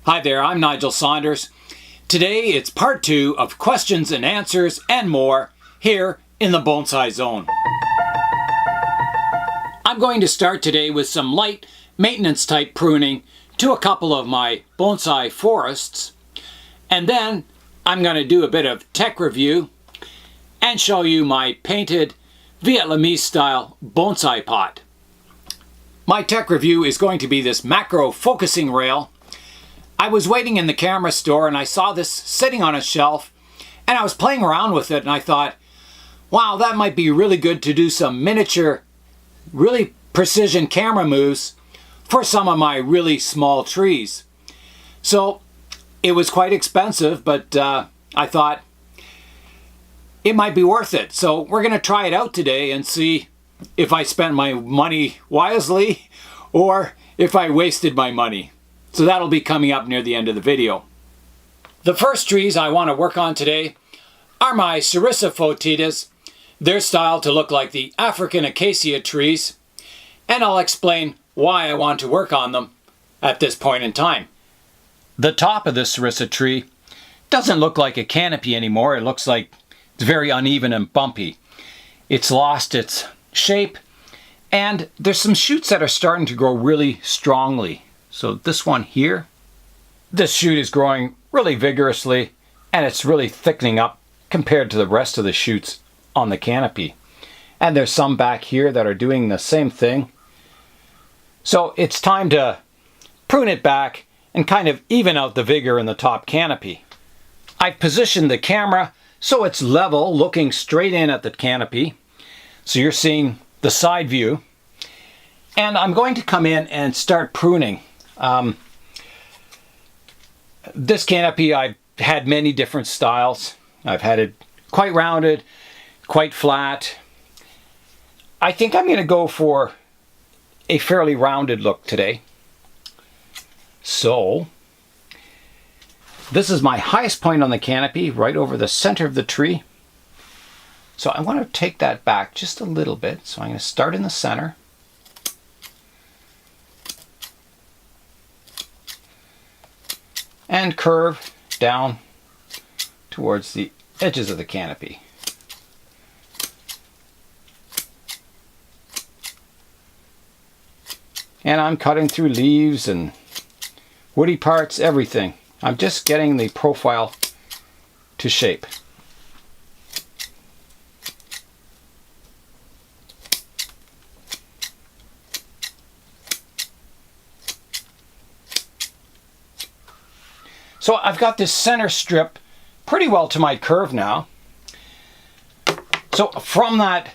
Hi there, I'm Nigel Saunders. Today it's part 2 of questions and answers and more here in the Bonsai Zone. I'm going to start today with some light maintenance type pruning to a couple of my bonsai forests, and then I'm going to do a bit of tech review and show you my painted Vietnamese style bonsai pot. My tech review is going to be this macro focusing rail. I was waiting in the camera store and I saw this sitting on a shelf and I was playing around with it and I thought, wow, that might be really good to do some miniature, really precision camera moves for some of my really small trees. So it was quite expensive, but I thought it might be worth it. So we're going to try it out today and see if I spent my money wisely or if I wasted my money. So that'll be coming up near the end of the video. The first trees I want to work on today are my Sarissa fotitas. They're styled to look like the African acacia trees, and I'll explain why I want to work on them at this point in time. The top of this Sarissa tree doesn't look like a canopy anymore. It looks like it's very uneven and bumpy. It's lost its shape, and there's some shoots that are starting to grow really strongly. So this one here, this shoot is growing really vigorously and it's really thickening up compared to the rest of the shoots on the canopy. And there's some back here that are doing the same thing. So it's time to prune it back and kind of even out the vigor in the top canopy. I've positioned the camera so it's level, looking straight in at the canopy. So you're seeing the side view. And I'm going to come in and start pruning. This canopy, I've had many different styles. I've had it quite rounded, quite flat. I think I'm going to go for a fairly rounded look today. So this is my highest point on the canopy, right over the center of the tree. So I want to take that back just a little bit. So I'm going to start in the center. And curve down towards the edges of the canopy. And I'm cutting through leaves and woody parts, everything. I'm just getting the profile to shape. So I've got this center strip pretty well to my curve now. So from that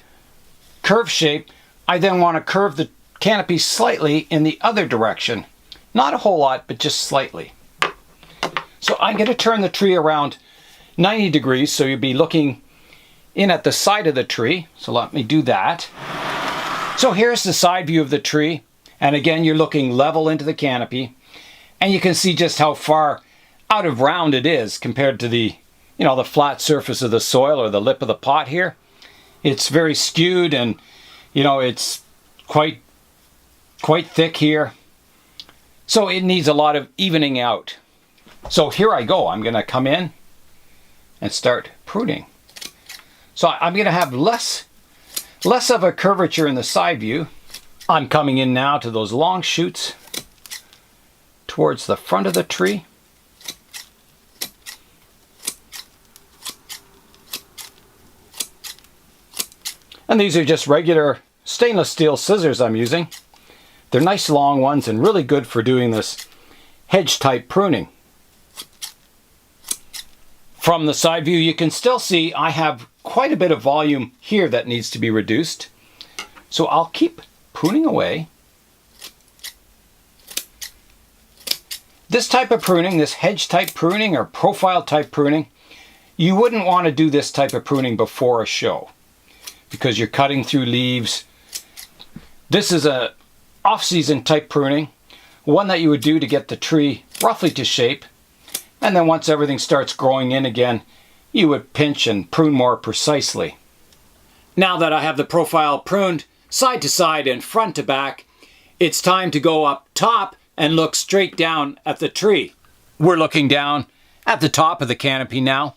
curve shape, I then want to curve the canopy slightly in the other direction. Not a whole lot, but just slightly. So I'm going to turn the tree around 90 degrees, so you'll be looking in at the side of the tree. So let me do that. So here's the side view of the tree. And again, you're looking level into the canopy. And you can see just how far out of round it is compared to the, the flat surface of the soil or the lip of the pot here. It's very skewed and, it's quite thick here. So it needs a lot of evening out. So here I go. I'm going to come in and start pruning. So I'm going to have less of a curvature in the side view. I'm coming in now to those long shoots towards the front of the tree. And these are just regular stainless steel scissors I'm using. They're nice long ones and really good for doing this hedge type pruning. From the side view, you can still see I have quite a bit of volume here that needs to be reduced. So I'll keep pruning away. This type of pruning, this hedge type pruning or profile type pruning, you wouldn't want to do this type of pruning before a show, because you're cutting through leaves. This is a off-season type pruning, one that you would do to get the tree roughly to shape, and then once everything starts growing in again, you would pinch and prune more precisely. Now that I have the profile pruned side to side and front to back, it's time to go up top and look straight down at the tree. We're looking down at the top of the canopy now,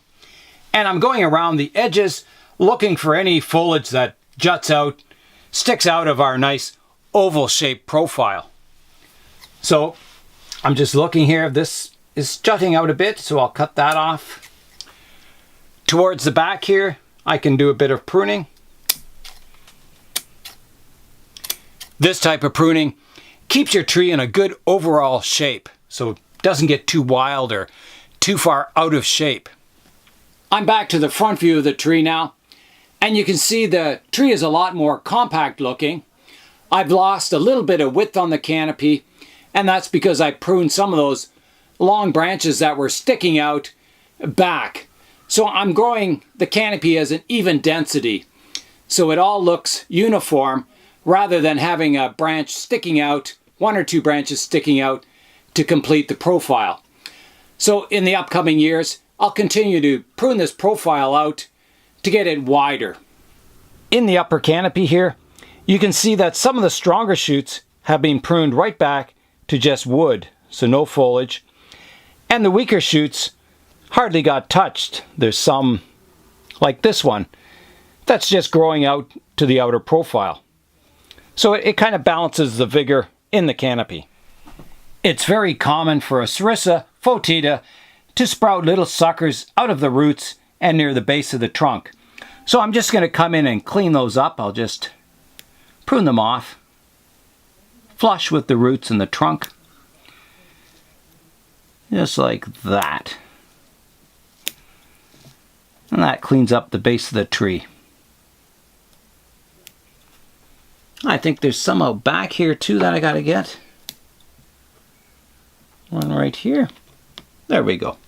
and I'm going around the edges looking for any foliage that juts out, sticks out of our nice oval shaped profile. So I'm just looking here. This is jutting out a bit, so I'll cut that off. Towards the back here, I can do a bit of pruning. This type of pruning keeps your tree in a good overall shape, so it doesn't get too wild or too far out of shape. I'm back to the front view of the tree now, and you can see the tree is a lot more compact looking. I've lost a little bit of width on the canopy, and that's because I pruned some of those long branches that were sticking out back. So I'm growing the canopy as an even density, so it all looks uniform rather than having a branch sticking out, one or two branches sticking out to complete the profile. So in the upcoming years, I'll continue to prune this profile out to get it wider. In the upper canopy here, you can see that some of the stronger shoots have been pruned right back to just wood, so no foliage. And the weaker shoots hardly got touched. There's some, like this one, that's just growing out to the outer profile. So it kind of balances the vigor in the canopy. It's very common for a Sarissa Fotida to sprout little suckers out of the roots and near the base of the trunk. So I'm just going to come in and clean those up. I'll just prune them off, flush with the roots and the trunk, just like that. And that cleans up the base of the tree. I think there's some out back here too that I gotta get. One right here. There we go.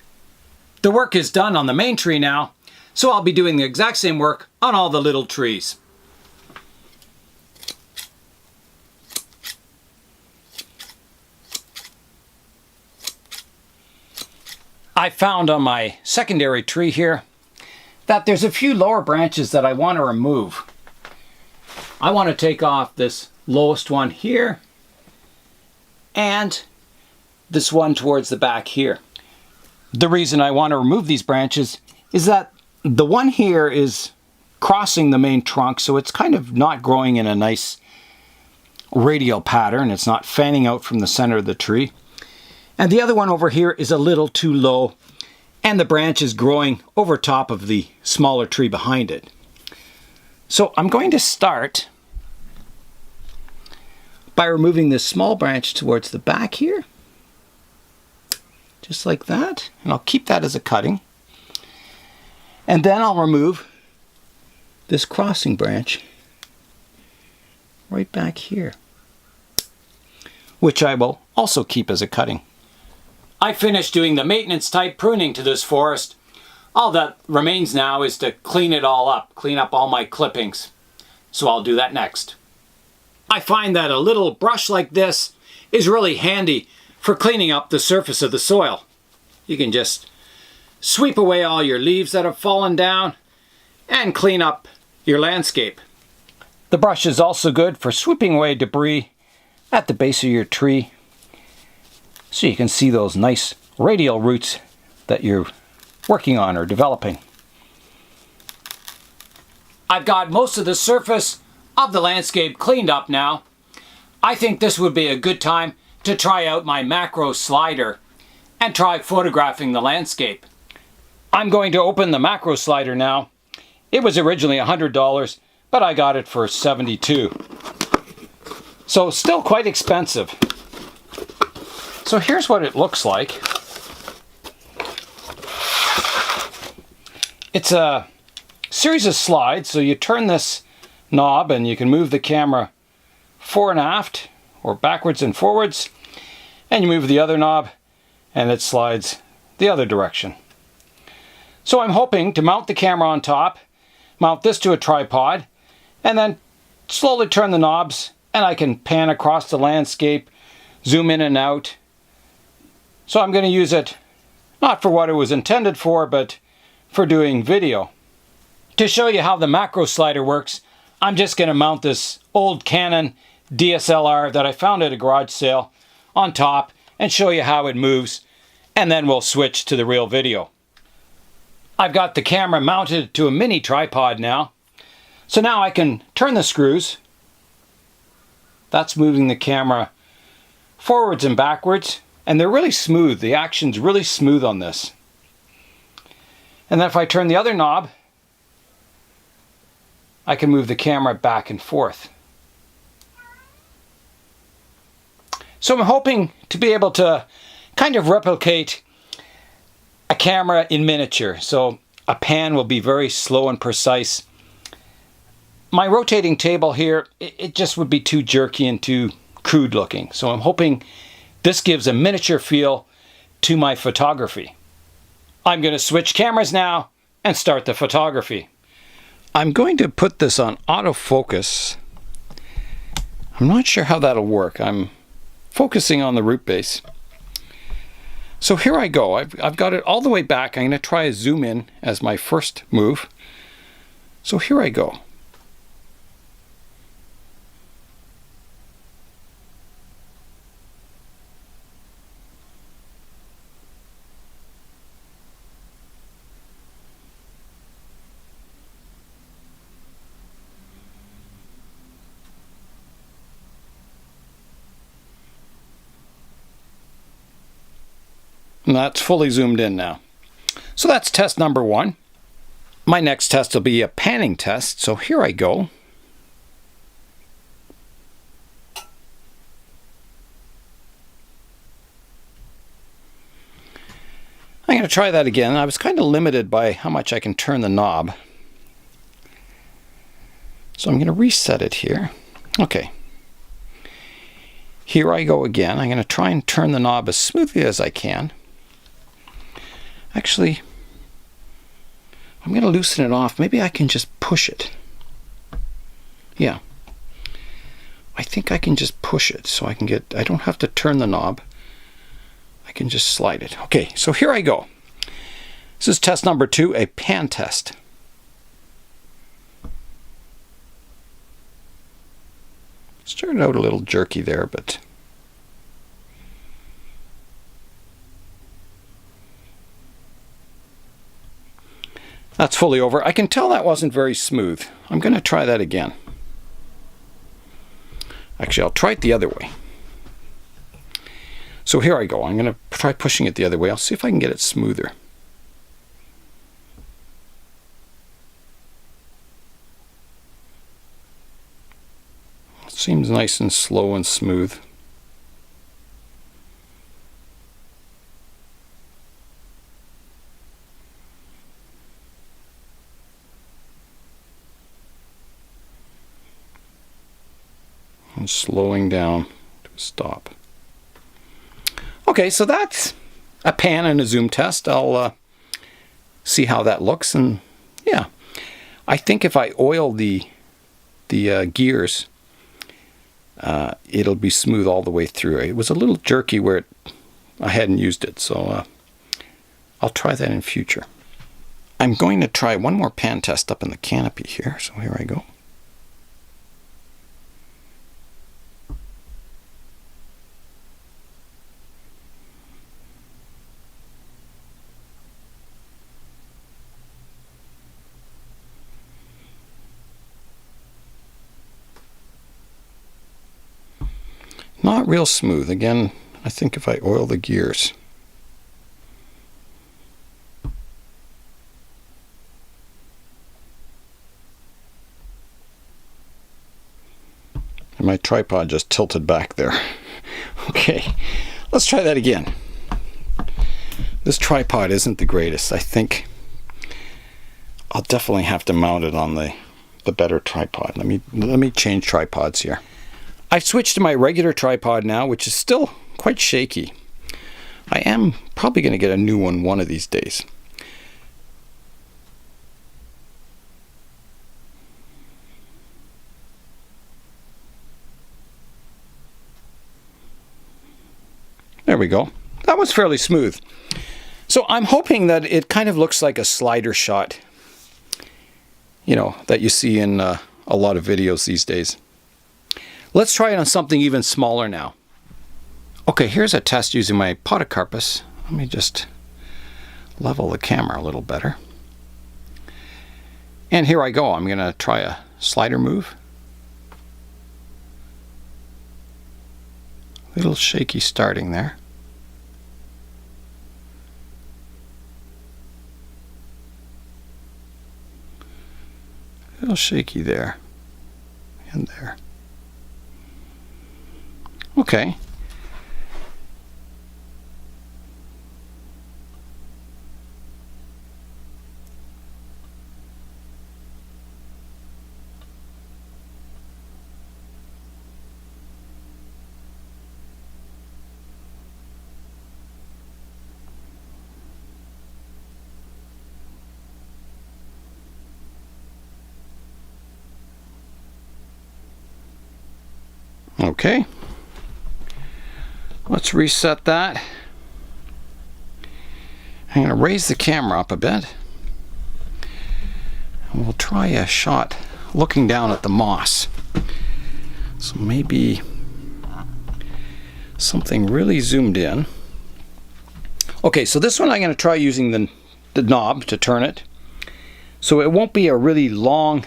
The work is done on the main tree now, so I'll be doing the exact same work on all the little trees. I found on my secondary tree here that there's a few lower branches that I want to remove. I want to take off this lowest one here and this one towards the back here. The reason I want to remove these branches is that the one here is crossing the main trunk, so it's kind of not growing in a nice radial pattern. It's not fanning out from the center of the tree. And the other one over here is a little too low, and the branch is growing over top of the smaller tree behind it. So I'm going to start by removing this small branch towards the back here, just like that, and I'll keep that as a cutting. And then I'll remove this crossing branch right back here, which I will also keep as a cutting. I finished doing the maintenance type pruning to this forest. All that remains now is to clean it all up, clean up all my clippings. So I'll do that next. I find that a little brush like this is really handy for cleaning up the surface of the soil. You can just sweep away all your leaves that have fallen down and clean up your landscape. The brush is also good for sweeping away debris at the base of your tree, so you can see those nice radial roots that you're working on or developing. I've got most of the surface of the landscape cleaned up now. I think this would be a good time to try out my macro slider and try photographing the landscape. I'm going to open the macro slider now. It was originally $100, but I got it for $72. So still quite expensive. So here's what it looks like. It's a series of slides, so you turn this knob and you can move the camera fore and aft or backwards and forwards, and you move the other knob and it slides the other direction. So I'm hoping to mount the camera on top, mount this to a tripod, and then slowly turn the knobs and I can pan across the landscape, zoom in and out. So I'm going to use it not for what it was intended for, but for doing video. To show you how the macro slider works, I'm just going to mount this old Canon DSLR that I found at a garage sale on top and show you how it moves and then we'll switch to the real video. I've got the camera mounted to a mini tripod now. So now I can turn the screws. That's moving the camera forwards and backwards. And they're really smooth. The action's really smooth on this. And then if I turn the other knob, I can move the camera back and forth. So I'm hoping to be able to kind of replicate a camera in miniature. So a pan will be very slow and precise. My rotating table here, it just would be too jerky and too crude looking. So I'm hoping this gives a miniature feel to my photography. I'm going to switch cameras now and start the photography. I'm going to put this on autofocus. I'm not sure how that'll work. I'm focusing on the root base. So here I go. I've got it all the way back. I'm going to try a zoom in as my first move. So here I go. And that's fully zoomed in now. So that's test number 1. My next test will be a panning test. So here I go. I'm going to try that again. I was kind of limited by how much I can turn the knob. So I'm going to reset it here. Okay. Here I go again. I'm going to try and turn the knob as smoothly as I can. Actually, I'm going to loosen it off. Maybe I can just push it. Yeah. I think I can just push it so I can get, I don't have to turn the knob. I can just slide it. Okay, so here I go. This is test number 2, a pan test. Started out a little jerky there, but that's fully over. I can tell that wasn't very smooth. I'm going to try that again. Actually, I'll try it the other way. So here I go. I'm going to try pushing it the other way. I'll see if I can get it smoother. It seems nice and slow and smooth. And slowing down to a stop. Okay, so that's a pan and a zoom test. I'll see how that looks, and yeah, I think if I oil the gears, it'll be smooth all the way through. It was a little jerky where I hadn't used it, so I'll try that in future. I'm going to try one more pan test up in the canopy here, so here I go. Not real smooth. Again, I think if I oil the gears. And my tripod just tilted back there. Okay, let's try that again. This tripod isn't the greatest. I think I'll definitely have to mount it on the better tripod. Let me change tripods here. I've switched to my regular tripod now, which is still quite shaky. I am probably going to get a new one of these days. There we go. That was fairly smooth. So I'm hoping that it kind of looks like a slider shot, you know, that you see in a lot of videos these days. Let's try it on something even smaller now. Okay, here's a test using my Podocarpus Let me just level the camera a little better. And here I go. I'm going to try a slider move. A little shaky starting there. A little shaky there and there. Okay. Okay, let's reset that. I'm going to raise the camera up a bit. And we'll try a shot looking down at the moss. So maybe something really zoomed in. Okay, so this one I'm going to try using the knob to turn it. So it won't be a really long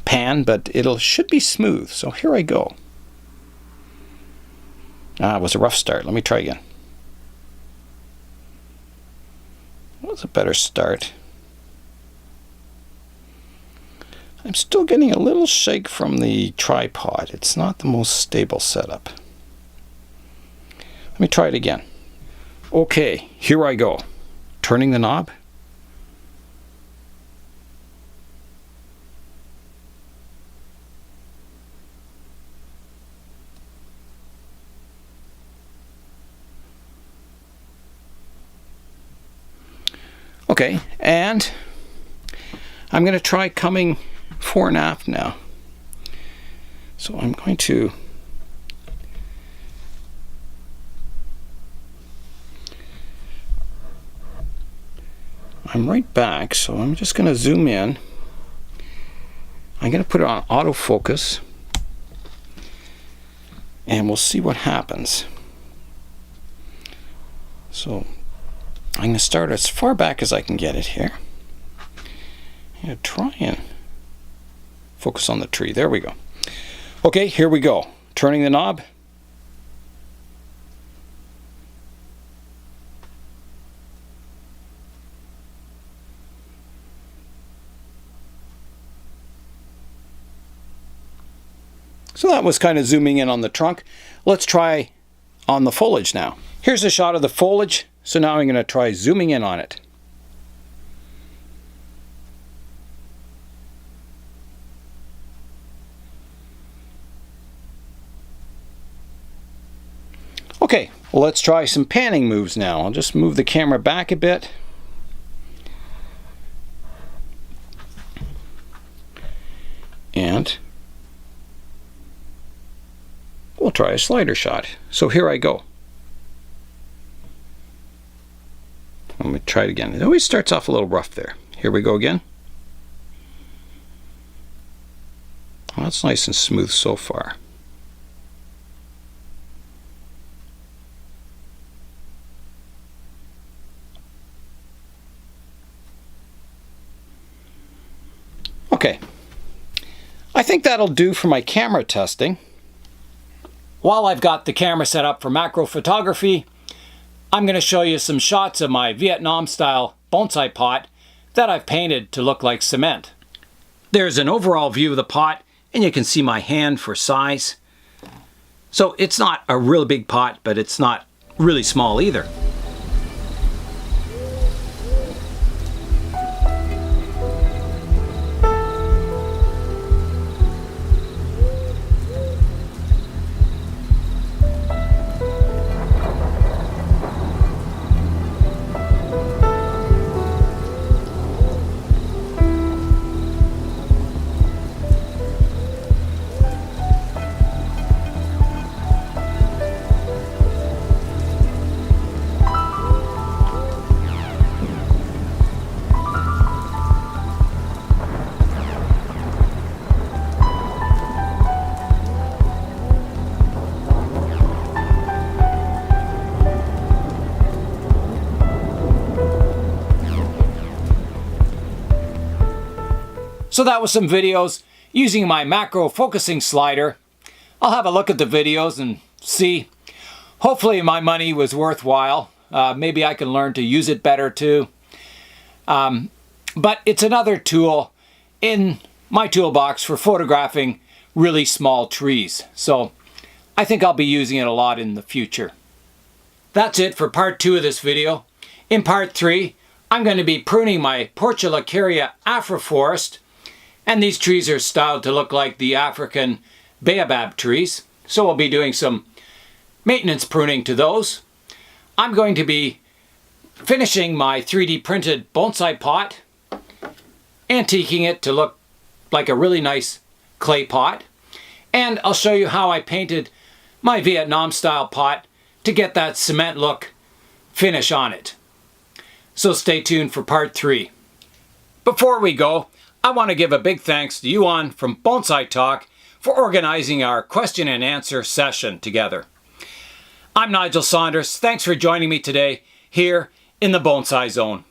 pan, but should be smooth. So here I go. It was a rough start. Let me try again. That was a better start. I'm still getting a little shake from the tripod. It's not the most stable setup. Let me try it again. Okay, here I go. Turning the knob. Okay, and I'm going to try coming fore and aft now. So I'm going to I'm right back, so I'm just going to zoom in. I'm going to put it on autofocus, and we'll see what happens. So I'm going to start as far back as I can get it here. I'm going to try and focus on the tree. There we go. Okay, here we go. Turning the knob. So that was kind of zooming in on the trunk. Let's try on the foliage now. Here's a shot of the foliage. So now I'm going to try zooming in on it. Okay, well, let's try some panning moves now. I'll just move the camera back a bit. And we'll try a slider shot. So here I go. Let me try it again. It always starts off a little rough there. Here we go again. Well, that's nice and smooth so far. Okay. I think that'll do for my camera testing. While I've got the camera set up for macro photography, I'm going to show you some shots of my Vietnam style bonsai pot that I've painted to look like cement. There's an overall view of the pot, and you can see my hand for size. So it's not a real big pot, but it's not really small either. So that was some videos using my macro focusing slider. I'll have a look at the videos and see. Hopefully my money was worthwhile. Maybe I can learn to use it better too. But it's another tool in my toolbox for photographing really small trees. So I think I'll be using it a lot in the future. That's it for part 2 of this video. In part 3, I'm going to be pruning my Portulacaria afroforest. And these trees are styled to look like the African baobab trees. So we'll be doing some maintenance pruning to those. I'm going to be finishing my 3D printed bonsai pot, antiquing it to look like a really nice clay pot, and I'll show you how I painted my Vietnam style pot to get that cement look finish on it. So stay tuned for part 3. Before we go, I want to give a big thanks to Yuan from Bonsai Talk for organizing our question and answer session together. I'm Nigel Saunders. Thanks for joining me today here in the Bonsai Zone.